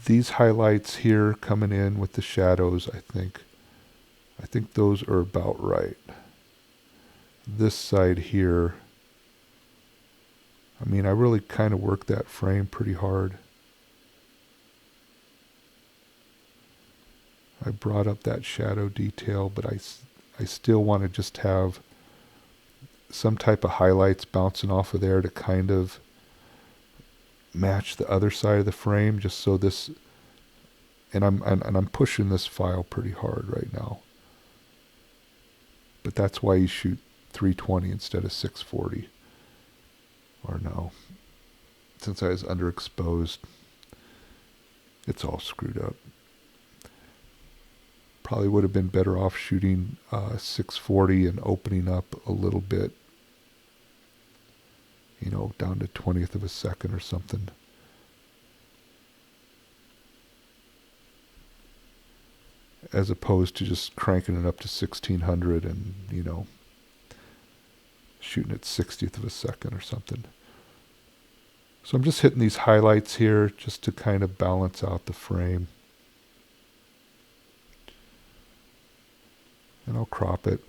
These highlights here coming in with the shadows, I think those are about right. This side here, I mean, I really kind of worked that frame pretty hard. I brought up that shadow detail, but I still want to just have some type of highlights bouncing off of there to kind of match the other side of the frame, just so this, and I'm pushing this file pretty hard right now. But that's why you shoot 320 instead of 640. Or no, since I was underexposed, it's all screwed up. Probably would have been better off shooting 640 and opening up a little bit, you know, down to 20th of a second or something. As opposed to just cranking it up to 1600 and, you know, shooting at 60th of a second or something. So I'm just hitting these highlights here just to kind of balance out the frame. And I'll crop it.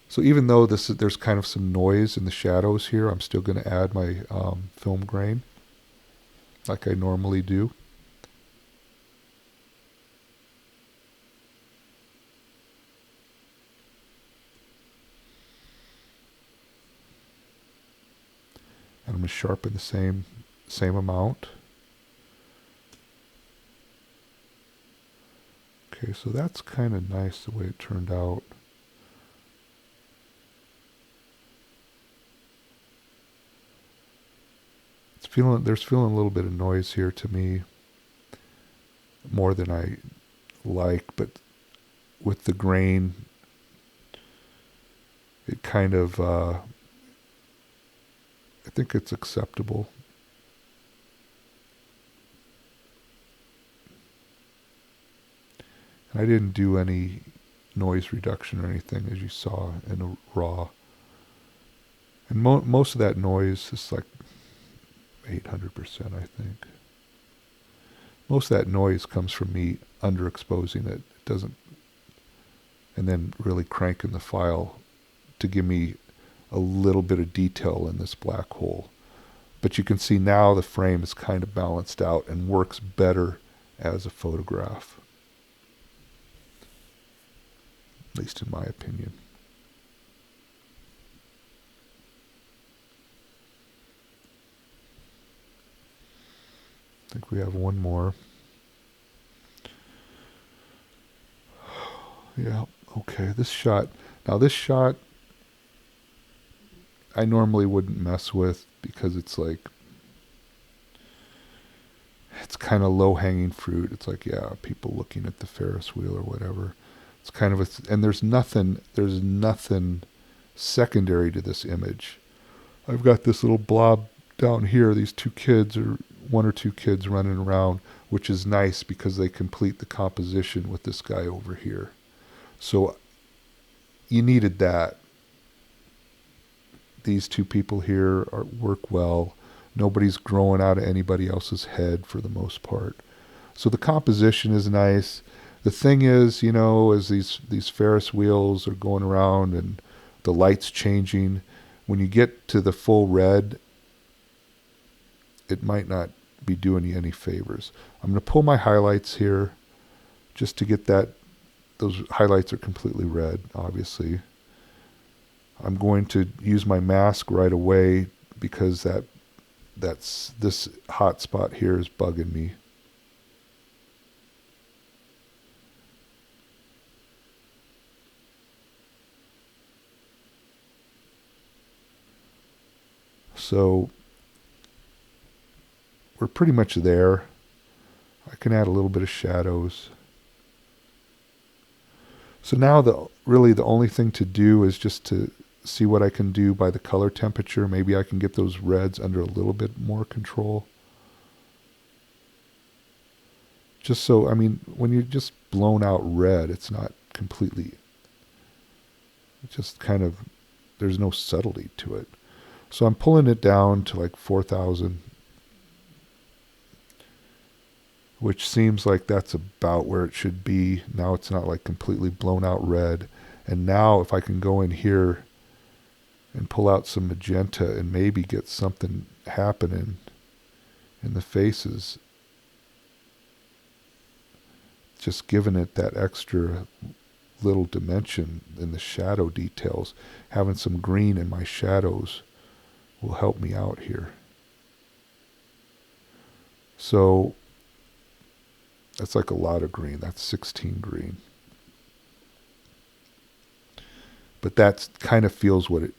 So even though there's kind of some noise in the shadows here, I'm still going to add my film grain like I normally do. And I'm going to sharpen the same amount. Okay, so that's kind of nice the way it turned out. There's feeling a little bit of noise here to me, more than I like, but with the grain, it kind of, I think it's acceptable. And I didn't do any noise reduction or anything, as you saw in the raw. And most of that noise is like 800%, I think. Most of that noise comes from me underexposing it. It doesn't, and then really cranking the file to give me a little bit of detail in this black hole. But you can see now the frame is kind of balanced out and works better as a photograph. At least in my opinion. I think we have one more. Yeah, okay, this shot. Now this shot I normally wouldn't mess with because it's like, it's kind of low hanging fruit. It's like, yeah, people looking at the Ferris wheel or whatever. It's kind of a, and there's nothing secondary to this image. I've got this little blob down here, these two kids, or one or two kids running around, which is nice because they complete the composition with this guy over here. So you needed that. These two people here work well. Nobody's growing out of anybody else's head for the most part. So the composition is nice. The thing is, you know, as these Ferris wheels are going around and the light's changing, when you get to the full red, it might not be doing you any favors. I'm going to pull my highlights here just to get that. Those highlights are completely red, obviously. I'm going to use my mask right away because this hot spot here is bugging me. So we're pretty much there. I can add a little bit of shadows. So now really the only thing to do is just to see what I can do by the color temperature. Maybe I can get those reds under a little bit more control. Just so, I mean, when you're just blown out red, it's not completely, it's just kind of, there's no subtlety to it. So I'm pulling it down to like 4,000, which seems like that's about where it should be. Now it's not like completely blown out red. And now if I can go in here and pull out some magenta and maybe get something happening in the faces, just giving it that extra little dimension in the shadow details, having some green in my shadows will help me out here. So that's like a lot of green. That's 16 green. But that kind of feels what it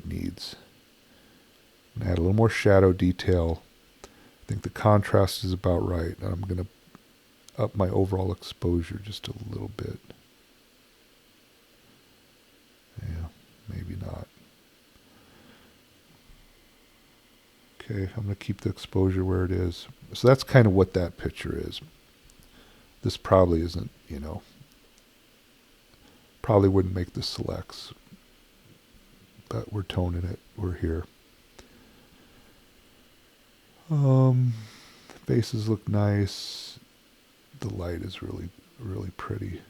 needs. I'm gonna add a little more shadow detail. I think the contrast is about right. And I'm going to up my overall exposure just a little bit. Yeah, maybe not. Okay, I'm going to keep the exposure where it is. So that's kind of what that picture is. This probably isn't, you know, probably wouldn't make the selects. But we're toning it. We're here. Faces look nice. The light is really, really pretty.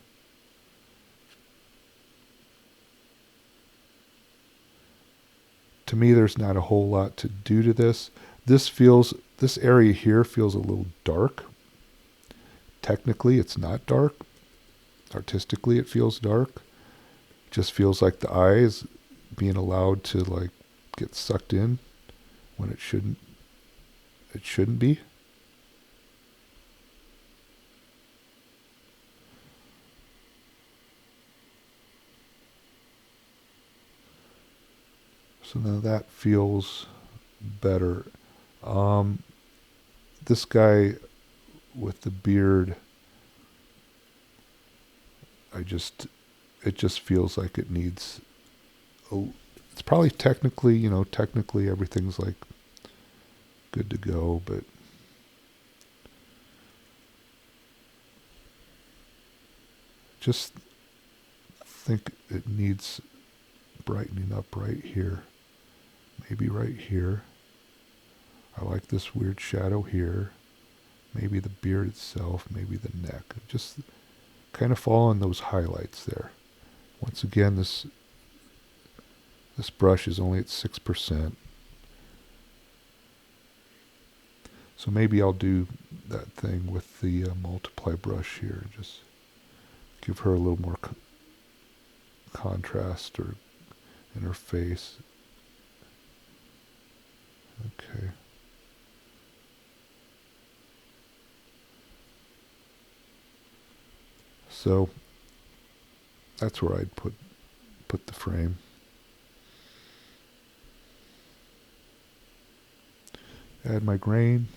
To me, there's not a whole lot to do to this. This area here feels a little dark. Technically, it's not dark. Artistically, it feels dark. It just feels like the eye is being allowed to like get sucked in when it shouldn't. It shouldn't be. So now that feels better. This guy with the beard, it just feels like it needs, it's probably technically everything's like good to go, but just think it needs brightening up right here. Maybe right here. I like this weird shadow here. Maybe the beard itself, maybe the neck. Just kind of fall on those highlights there. Once again, this brush is only at 6%. So maybe I'll do that thing with the multiply brush here. Just give her a little more contrast or in her face. Okay. So that's where I'd put the frame. Add my grain.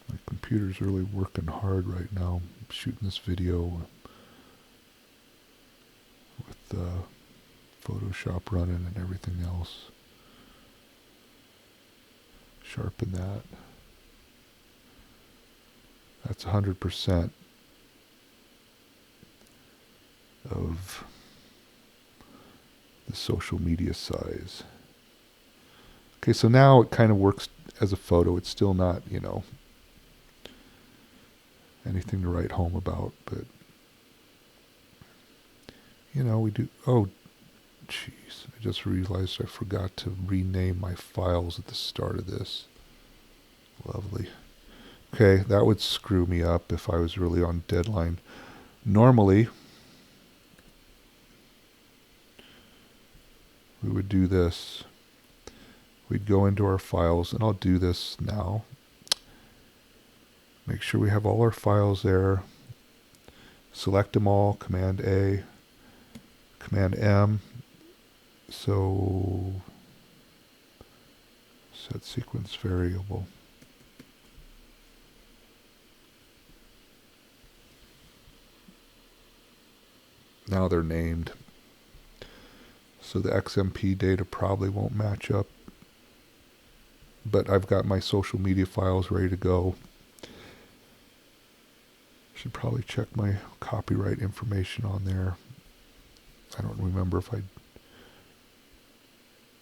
My computer's really working hard right now. I'm shooting this video with Photoshop running and everything else. Sharpen that. That's 100% of the social media size. Okay, so now it kind of works as a photo. It's still not, anything to write home about, but we do. Oh, jeez, I just realized I forgot to rename my files at the start of this. Lovely. Okay, that would screw me up if I was really on deadline. Normally, we would do this. We'd go into our files, and I'll do this now. Make sure we have all our files there. Select them all, Command A, Command M. So, set sequence variable. Now they're named. So the XMP data probably won't match up. But I've got my social media files ready to go. Should probably check my copyright information on there. I don't remember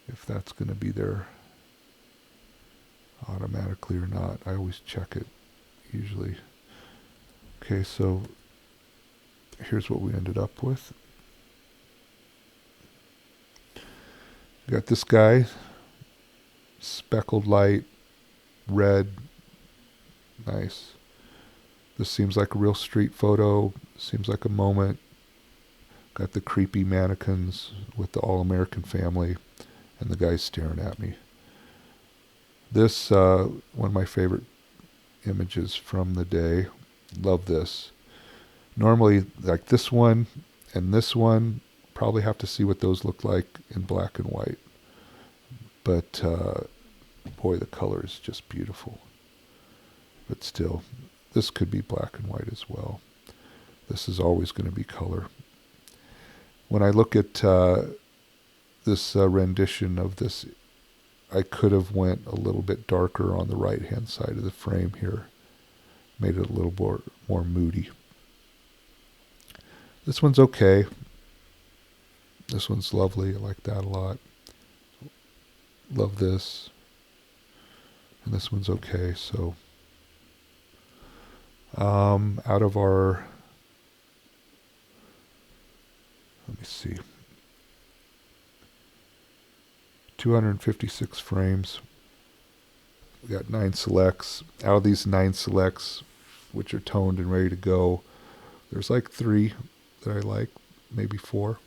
if that's going to be there automatically or not. I always check it usually. Okay, so here's what we ended up with. We got this guy, speckled light, red, nice. This seems like a real street photo, seems like a moment. Got the creepy mannequins with the all-American family and the guy staring at me. This, one of my favorite images from the day. Love this. Normally, like this one and this one, probably have to see what those look like in black and white. But, boy, the color is just beautiful. But still, this could be black and white as well. This is always going to be color. When I look at this rendition of this, I could have went a little bit darker on the right-hand side of the frame here. Made it a little more moody. This one's okay. This one's lovely. I like that a lot. Love this. And this one's okay. So, out of our, let me see, 256 frames. We got 9 selects. Out of these 9 selects, which are toned and ready to go, there's like 3 that I like, maybe 4.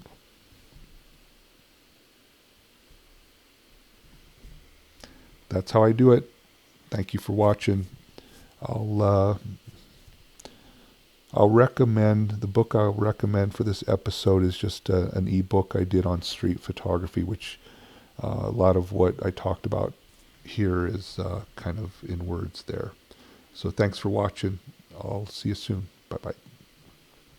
That's how I do it. Thank you for watching. I'll recommend, the book I'll recommend for this episode is just an ebook I did on street photography, which A lot of what I talked about here is kind of in words there. So thanks for watching. I'll see you soon. Bye bye.